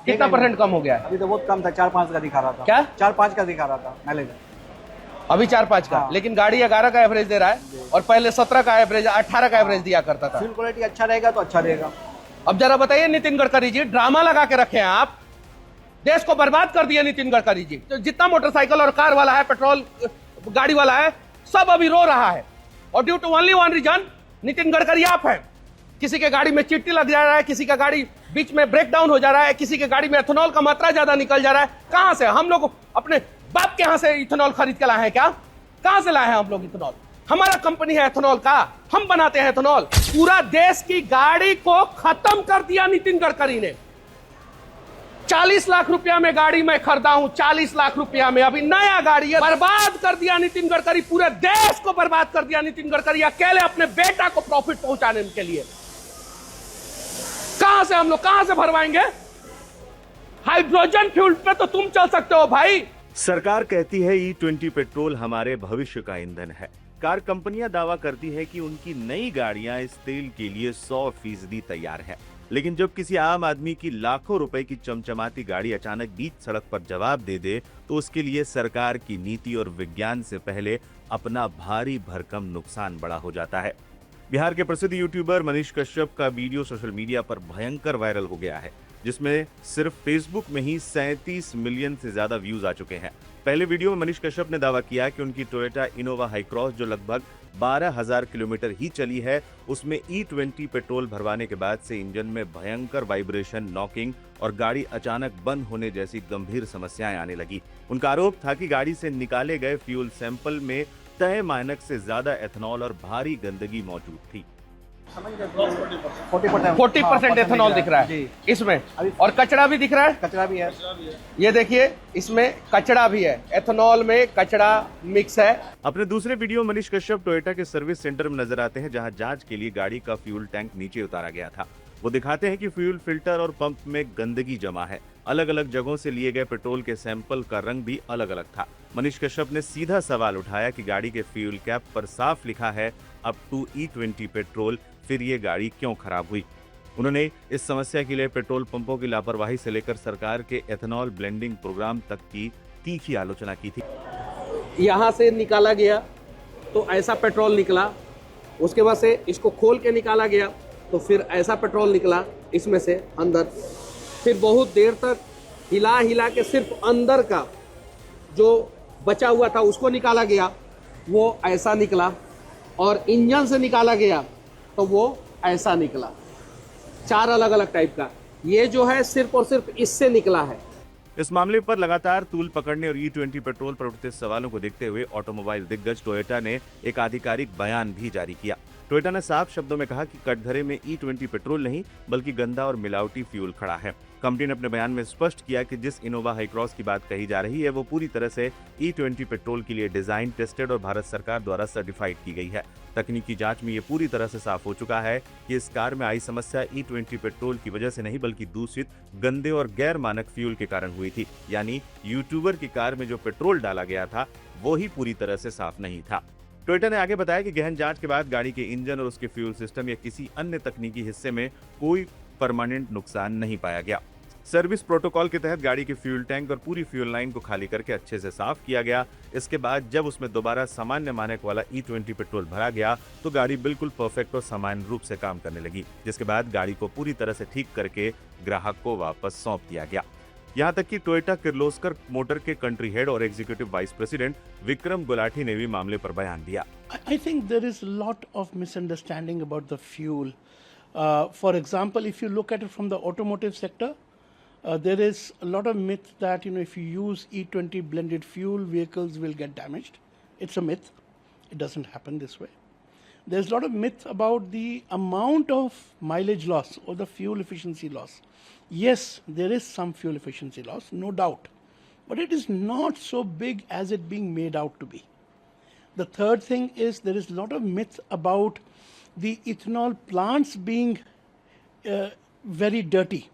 कितना परसेंट कम हो गया है? अभी तो बहुत कम था, 4-5 का दिखा रहा था। क्या? 4-5 का दिखा रहा था माइलेज। अभी 4-5 का, हाँ। लेकिन गाड़ी 11 का एवरेज दे रहा है और पहले 17 का एवरेज, 18 का एवरेज दिया करता था। फ्यूल क्वालिटी अच्छा रहेगा तो अच्छा रहेगा। अब जरा बताइए नितिन गडकरी जी, ड्रामा लगा के रखे हैं आप, देश को बर्बाद कर दिया नितिन गडकरी जी। तो जितना मोटरसाइकिल और कार वाला है, पेट्रोल गाड़ी वाला है, सब अभी रो रहा है। और due to only one reason, Nitin Gadkari आप है। किसी के गाड़ी में चिट्टी लग जा रहा है, किसी का गाड़ी बीच में ब्रेक डाउन हो जा रहा है, किसी के गाड़ी में एथेनॉल का मात्रा ज्यादा निकल जा रहा है। कहां से हम लोग अपने बाप के यहां से इथेनॉल खरीद के लाए हैं क्या? कहां से लाए हैं हम लोग इथेनॉल? हमारा कंपनी है एथेनॉल का, हम बनाते हैं एथेनॉल। पूरा देश की गाड़ी को खत्म कर दिया नितिन गडकरी ने। 40 लाख रुपया में गाड़ी मैं खरीदा हूं, 40 लाख रुपया में, अभी नया गाड़ी है। बर्बाद कर दिया नितिन गडकरी, पूरे देश को बर्बाद कर दिया नितिन गडकरी, अकेले अपने बेटा को प्रॉफिट पहुंचाने के लिए। कहां से हम लोग कहां से भरवाएंगे? हाइड्रोजन फ्यूल पे तो तुम चल सकते हो भाई। सरकार कहती है E20 पेट्रोल हमारे भविष्य का ईंधन है। कार कंपनियां दावा करती है कि उनकी नई गाड़ियां इस तेल के लिए 100% तैयार है। लेकिन जब किसी आम आदमी की लाखों रुपए की चमचमाती गाड़ी अचानक बीच सड़क पर जवाब दे दे, तो उसके लिए सरकार की नीति और विज्ञान से पहले अपना भारी भरकम नुकसान बड़ा हो जाता है। बिहार के प्रसिद्ध यूट्यूबर मनीष कश्यप का वीडियो सोशल मीडिया पर भयंकर वायरल हो गया है, जिसमें सिर्फ फेसबुक में ही 37 मिलियन से ज्यादा व्यूज आ चुके हैं। पहले वीडियो में मनीष कश्यप ने दावा किया कि उनकी टोयोटा इनोवा हाई क्रॉस, जो लगभग 12,000 किलोमीटर ही चली है, उसमें E20 पेट्रोल भरवाने के बाद से इंजन में भयंकर वाइब्रेशन, नॉकिंग और गाड़ी अचानक बंद होने जैसी गंभीर समस्याएं आने लगी। उनका आरोप था कि गाड़ी से निकाले गए फ्यूल सैंपल में तय मानक से ज्यादा एथेनॉल और भारी गंदगी मौजूद थी। 40% एथेनॉल दिख रहा है इसमें, और कचरा भी दिख रहा है। कचरा भी है, ये देखिए, इसमें कचरा भी है, एथेनॉल में कचरा मिक्स है। अपने दूसरे वीडियो मनीष कश्यप टोयोटा के सर्विस सेंटर में नजर आते हैं, जहां जांच के लिए गाड़ी का फ्यूल टैंक नीचे उतारा गया था। वो दिखाते हैं कि फ्यूल फिल्टर और पंप में गंदगी जमा है। अलग अलग जगहों से लिए गए पेट्रोल के सैंपल का रंग भी अलग अलग था। मनीष कश्यप ने सीधा सवाल उठाया कि गाड़ी के फ्यूल कैप पर साफ लिखा है अप टू E20 पेट्रोल, फिर ये गाड़ी क्यों खराब हुई? उन्होंने इस समस्या के लिए पेट्रोल पंपों की लापरवाही से लेकर सरकार के एथेनॉल ब्लेंडिंग प्रोग्राम तक की तीखी आलोचना की थी। यहाँ से निकाला गया तो ऐसा पेट्रोल निकला, उसके बाद से इसको खोल के निकाला गया तो फिर ऐसा पेट्रोल निकला इसमें से अंदर, फिर बहुत देर तक हिला हिला के सिर्फ अंदर का जो बचा हुआ था उसको निकाला गया, वो ऐसा निकला, और इंजन से निकाला गया तो वो ऐसा निकला। 4 अलग अलग टाइप का। ये जो है सिर्फ और सिर्फ इससे निकला है। इस मामले पर लगातार तूल पकड़ने और E20 पेट्रोल पर उठते सवालों को देखते हुए ऑटोमोबाइल दिग्गज टोयोटा ने एक आधिकारिक बयान भी जारी किया। टोयोटा ने साफ शब्दों में कहा कि कटघरे में E20 पेट्रोल नहीं बल्कि गंदा और मिलावटी फ्यूल खड़ा है। कंपनी ने अपने बयान में स्पष्ट किया कि जिस इनोवा हाई क्रॉस की बात कही जा रही है वो पूरी तरह से E20 पेट्रोल के लिए डिजाइन, टेस्टेड और भारत सरकार द्वारा सर्टिफाइड की गई है। तकनीकी जांच में ये पूरी तरह से साफ हो चुका है कि इस कार में आई समस्या E20 पेट्रोल की वजह से नहीं बल्कि दूषित, गंदे और गैर मानक फ्यूल के कारण हुई थी। यानी यूट्यूबर की कार में जो पेट्रोल डाला गया था वो ही पूरी तरह से साफ नहीं था। टोयोटा ने आगे बताया कि गहन जांच के बाद गाड़ी के इंजन और उसके फ्यूल सिस्टम या किसी अन्य तकनीकी हिस्से में कोई परमानेंट नुकसान नहीं पाया गया। सर्विस प्रोटोकॉल के तहत गाड़ी के फ्यूल टैंक और पूरी फ्यूल लाइन को खाली करके अच्छे से साफ किया गया। इसके बाद जब उसमें दोबारा सामान्य मानक वाला E20 पेट्रोल भरा गया तो गाड़ी बिल्कुल परफेक्ट और सामान्य रूप से काम करने लगी, जिसके बाद गाड़ी को पूरी तरह से ठीक करके ग्राहक को वापस सौंप दिया गया। यहाँ तक कि टोयोटा किर्लोस्कर मोटर के कंट्री हेड और executive vice president Vikram Gulati ने भी मामले पर बयान दिया। I think there is a lot of misunderstanding about the fuel. For example, if you look at it from the automotive sector, there is a lot of myth that if you use E20 blended fuel, vehicles will get damaged. It's a myth. It doesn't happen this way. There's a lot of myth about the amount of mileage loss or the fuel efficiency loss. Yes, there is some fuel efficiency loss, no doubt, but it is not so big as it being made out to be. The third thing is there is a lot of myth about the ethanol plants being very dirty.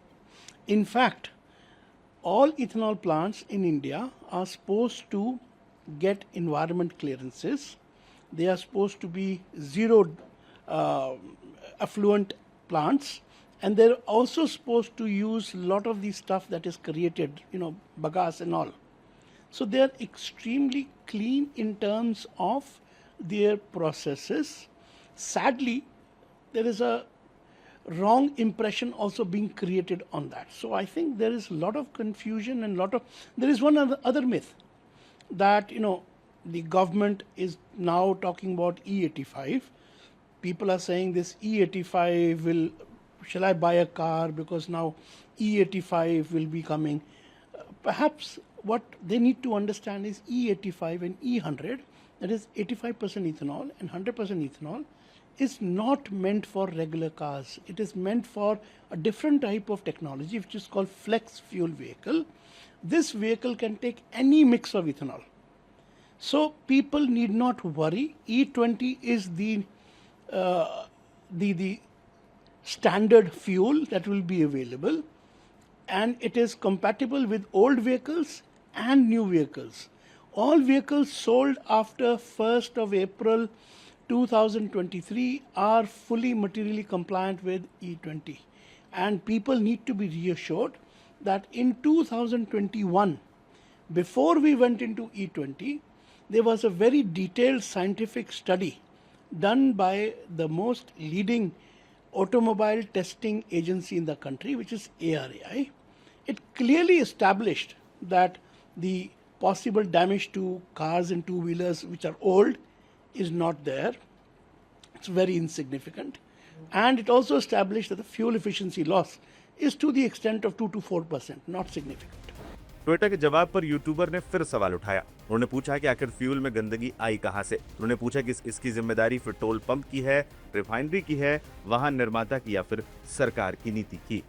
In fact, all ethanol plants in India are supposed to get environment clearances. They are supposed to be zero effluent plants, and they're also supposed to use a lot of the stuff that is created, bagasse and all. So they are extremely clean in terms of their processes. Sadly, there is a wrong impression also being created on that. So I think there is a lot of confusion and there is one other myth that the government is now talking about E85. People are saying this E85 shall I buy a car because now E85 will be coming. Perhaps what they need to understand is E85 and E100, that is 85% ethanol and 100% ethanol, is not meant for regular cars. It is meant for a different type of technology which is called flex fuel vehicle. This vehicle can take any mix of ethanol. So people need not worry. E20 is the standard fuel that will be available, and it is compatible with old vehicles and new vehicles. All vehicles sold after 1st of April 2023 are fully materially compliant with E20, and people need to be reassured that in 2021, before we went into E20, there was a very detailed scientific study done by the most leading automobile testing agency in the country, which is ARAI. It clearly established that the possible damage to cars and two-wheelers which are old is not there. It's very insignificant. And it also established that the fuel efficiency loss is to the extent of 2 to 4%, not significant. Toyota के जवाब पर YouTuber ने फिर सवाल उठाया। उन्होंने पूछा कि आखिर फ्यूल में गंदगी आई कहां से। उन्होंने पूछा कि इसकी जिम्मेदारी पेट्रोल पंप की है, रिफाइनरी की है, वाहन निर्माता की या फिर सरकार की नीति की।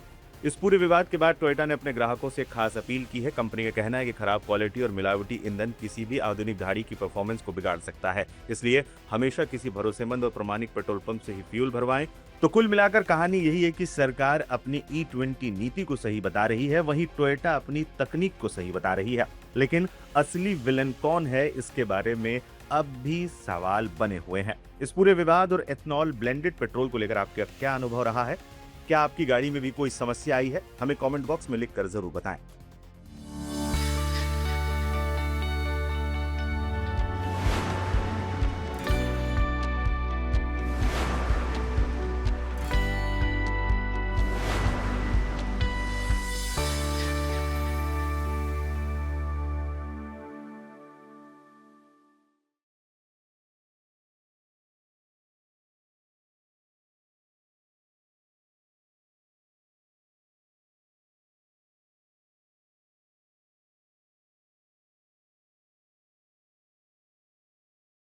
इस पूरे विवाद के बाद टोयोटा ने अपने ग्राहकों से खास अपील की है। कंपनी का कहना है कि खराब क्वालिटी और मिलावटी ईंधन किसी भी आधुनिक गाड़ी की परफॉर्मेंस को बिगाड़ सकता है, इसलिए हमेशा किसी भरोसेमंद और प्रमाणिक पेट्रोल पंप से ही फ्यूल भरवाएं। तो कुल मिलाकर कहानी यही है कि सरकार अपनी E20 नीति को सही बता रही है, वहीं टोयोटा अपनी तकनीक को सही बता रही है। लेकिन असली विलन कौन है, इसके बारे में अब भी सवाल बने हुए हैं। इस पूरे विवाद और एथनॉल ब्लेंडेड पेट्रोल को लेकर आपका क्या अनुभव रहा है? क्या आपकी गाड़ी में भी कोई समस्या आई है? हमें कमेंट बॉक्स में लिखकर जरूर बताएं।